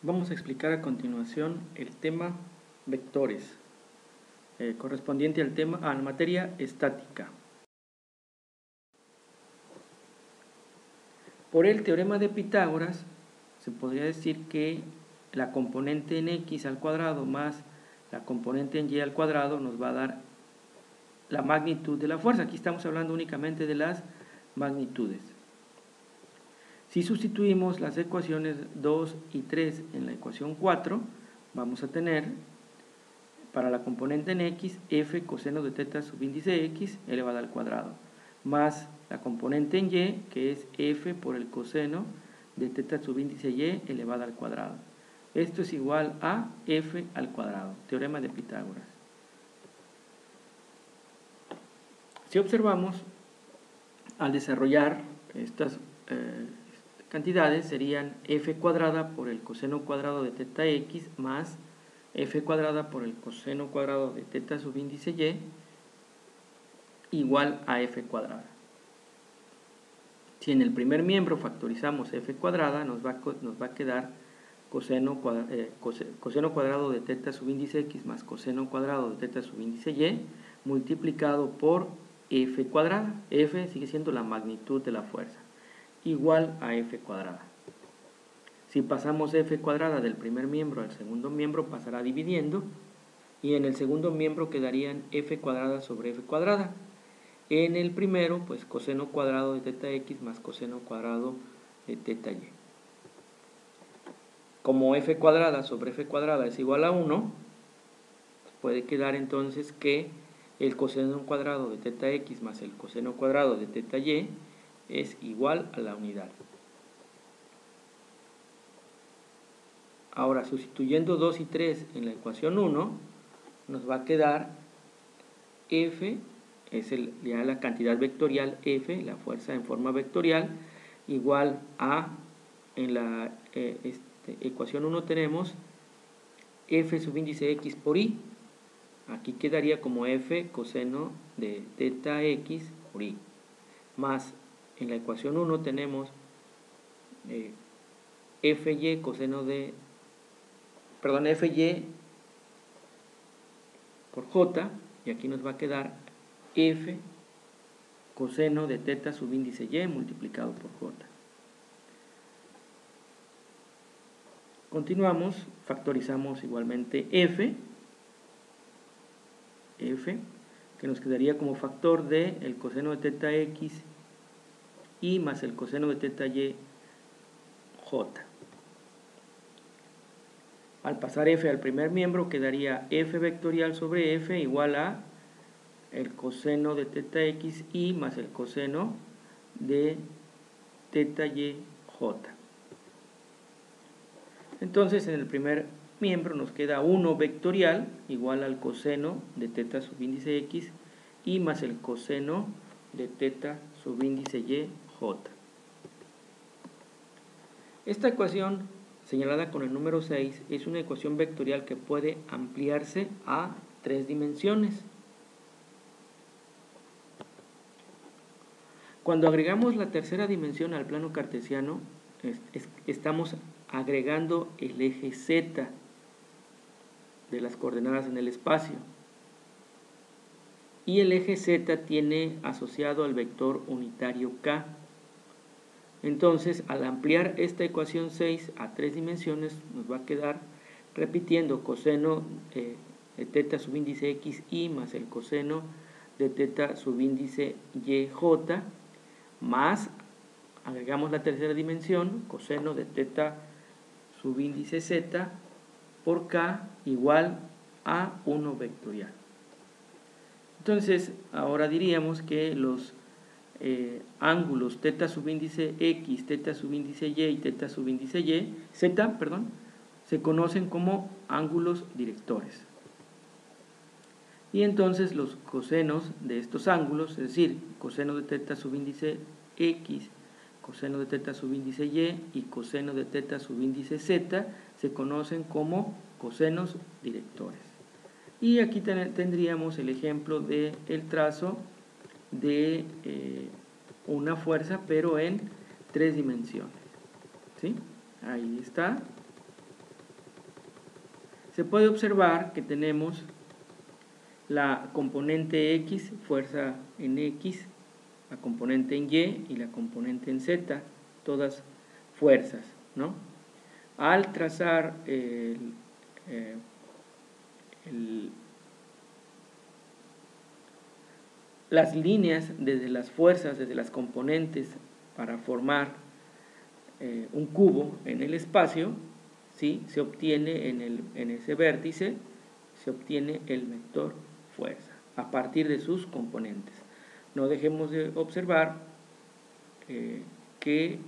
Vamos a explicar a continuación el tema vectores, correspondiente al tema, a la materia estática. Por el teorema de Pitágoras, se podría decir que la componente en x al cuadrado más la componente en y al cuadrado nos va a dar la magnitud de la fuerza. Aquí estamos hablando únicamente de las magnitudes. Si sustituimos las ecuaciones 2 y 3 en la ecuación 4, vamos a tener para la componente en x, f coseno de teta subíndice x elevado al cuadrado, más la componente en y, que es f por el coseno de teta subíndice y elevado al cuadrado. Esto es igual a f al cuadrado, teorema de Pitágoras. Si observamos, al desarrollar estas cantidades serían f cuadrada por el coseno cuadrado de teta x más f cuadrada por el coseno cuadrado de teta subíndice y igual a f cuadrada. Si en el primer miembro factorizamos f cuadrada, nos va a quedar coseno cuadrado de teta subíndice x más coseno cuadrado de teta subíndice y multiplicado por f cuadrada. F sigue siendo la magnitud de la fuerza, igual a f cuadrada. Si pasamos f cuadrada del primer miembro al segundo miembro, pasará dividiendo, y en el segundo miembro quedarían f cuadrada sobre f cuadrada. En el primero, pues coseno cuadrado de teta x más coseno cuadrado de teta y. Como f cuadrada sobre f cuadrada es igual a 1, puede quedar entonces que el coseno cuadrado de teta x más el coseno cuadrado de teta y es igual a la unidad. Ahora, sustituyendo 2 y 3 en la ecuación 1, nos va a quedar f, es ya la cantidad vectorial f, la fuerza en forma vectorial, igual a, en la ecuación 1 tenemos f subíndice x por y. Aquí quedaría como f coseno de teta x por y. Más, en la ecuación 1 tenemos fy coseno de... Perdón, fy por j, y aquí nos va a quedar f coseno de teta subíndice y multiplicado por j. Continuamos, factorizamos igualmente f, que nos quedaría como factor de el coseno de teta x y más el coseno de teta y j. Al pasar f al primer miembro quedaría f vectorial sobre f igual a el coseno de teta x y más el coseno de teta y j. Entonces en el primer miembro nos queda 1 vectorial igual al coseno de teta subíndice x y más el coseno de teta subíndice y j. Esta ecuación, señalada con el número 6, es una ecuación vectorial que puede ampliarse a 3 dimensiones. Cuando agregamos la tercera dimensión al plano cartesiano, estamos agregando el eje z de las coordenadas en el espacio. Y el eje z tiene asociado al vector unitario k. Entonces, al ampliar esta ecuación 6 a 3 dimensiones, nos va a quedar repitiendo coseno de teta subíndice x y más el coseno de teta subíndice y j, más, agregamos la tercera dimensión, coseno de teta subíndice z por k igual a 1 vectorial. Entonces, ahora diríamos que los ángulos teta subíndice x, teta subíndice y teta subíndice y, z, perdón, se conocen como ángulos directores. Y entonces los cosenos de estos ángulos, es decir, coseno de teta subíndice x, coseno de teta subíndice y coseno de teta subíndice z, se conocen como cosenos directores. Y aquí tendríamos el ejemplo del trazo de una fuerza, pero en 3 dimensiones. ¿Sí? Ahí está. se puede observar que tenemos la componente X, fuerza en X, la componente en Y y la componente en Z, todas fuerzas, ¿no? Al trazar las líneas desde las fuerzas, desde las componentes para formar un cubo en el espacio, ¿sí? Se obtiene en ese vértice, se obtiene el vector fuerza a partir de sus componentes. No dejemos de observar que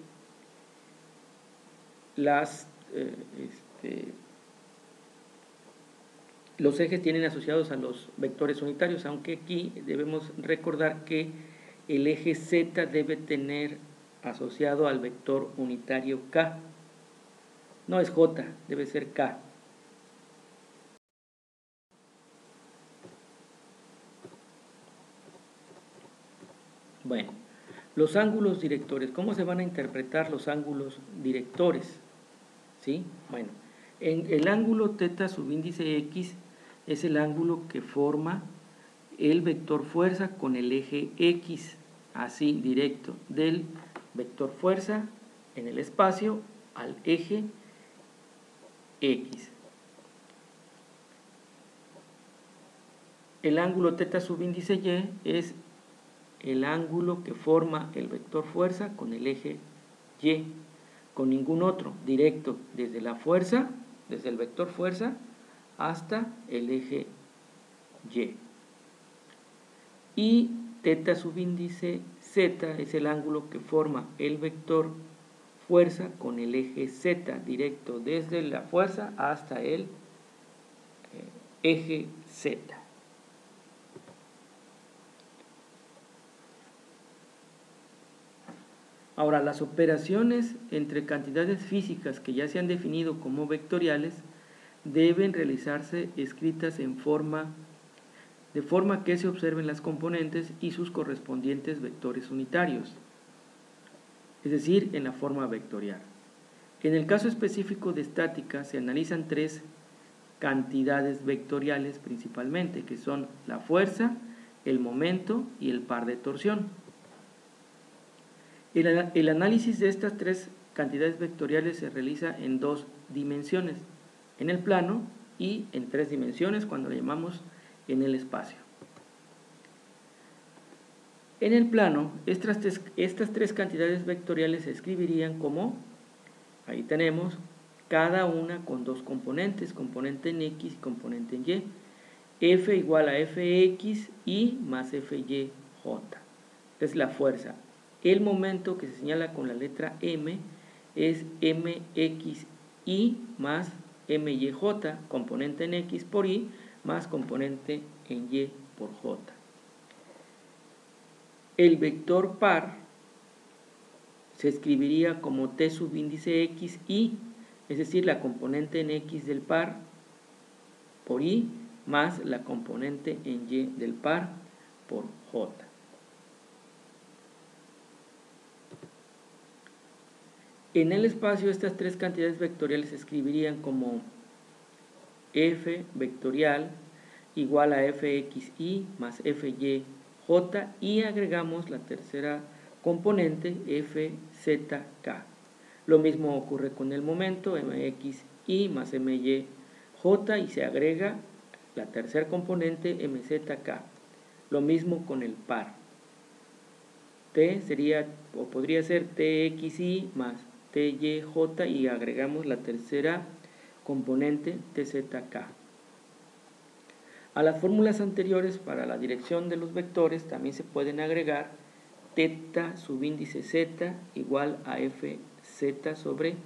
los ejes tienen asociados a los vectores unitarios, aunque aquí debemos recordar que el eje Z debe tener asociado al vector unitario K. No es J, debe ser K. Bueno, los ángulos directores. ¿Cómo se van a interpretar los ángulos directores? ¿Sí? Bueno, el ángulo θ subíndice X es el ángulo que forma el vector fuerza con el eje X, así directo, del vector fuerza en el espacio al eje X. El ángulo θ subíndice Y es el ángulo que forma el vector fuerza con el eje Y, con ningún otro, directo desde la fuerza, desde el vector fuerza hasta el eje Y. Y θ subíndice Z es el ángulo que forma el vector fuerza con el eje Z, directo desde la fuerza hasta el eje Z. Ahora, las operaciones entre cantidades físicas que ya se han definido como vectoriales deben realizarse escritas de forma que se observen las componentes y sus correspondientes vectores unitarios, es decir, en la forma vectorial. En el caso específico de estática se analizan tres cantidades vectoriales principalmente, que son la fuerza, el momento y el par de torsión. El análisis de estas tres cantidades vectoriales se realiza en dos dimensiones, en el plano y en tres dimensiones cuando lo llamamos en el espacio. En el plano, estas tres cantidades vectoriales se escribirían como, ahí tenemos, cada una con dos componentes, componente en X y componente en Y. F igual a Fx y más Fyj. Es la fuerza. El momento que se señala con la letra M es Mxy más Myj, componente en X por Y más componente en Y por J. El vector par se escribiría como T subíndice X y, es decir, la componente en X del par por Y más la componente en Y del par por J. En el espacio, estas tres cantidades vectoriales se escribirían como F vectorial igual a Fxy más Fyj y agregamos la tercera componente Fzk. Lo mismo ocurre con el momento, Mxy más Myj y se agrega la tercera componente Mzk. Lo mismo con el par. T sería o podría ser Txy más Tyj y agregamos la tercera componente Tzk. A las fórmulas anteriores para la dirección de los vectores también se pueden agregar θ subíndice Z igual a Fz sobre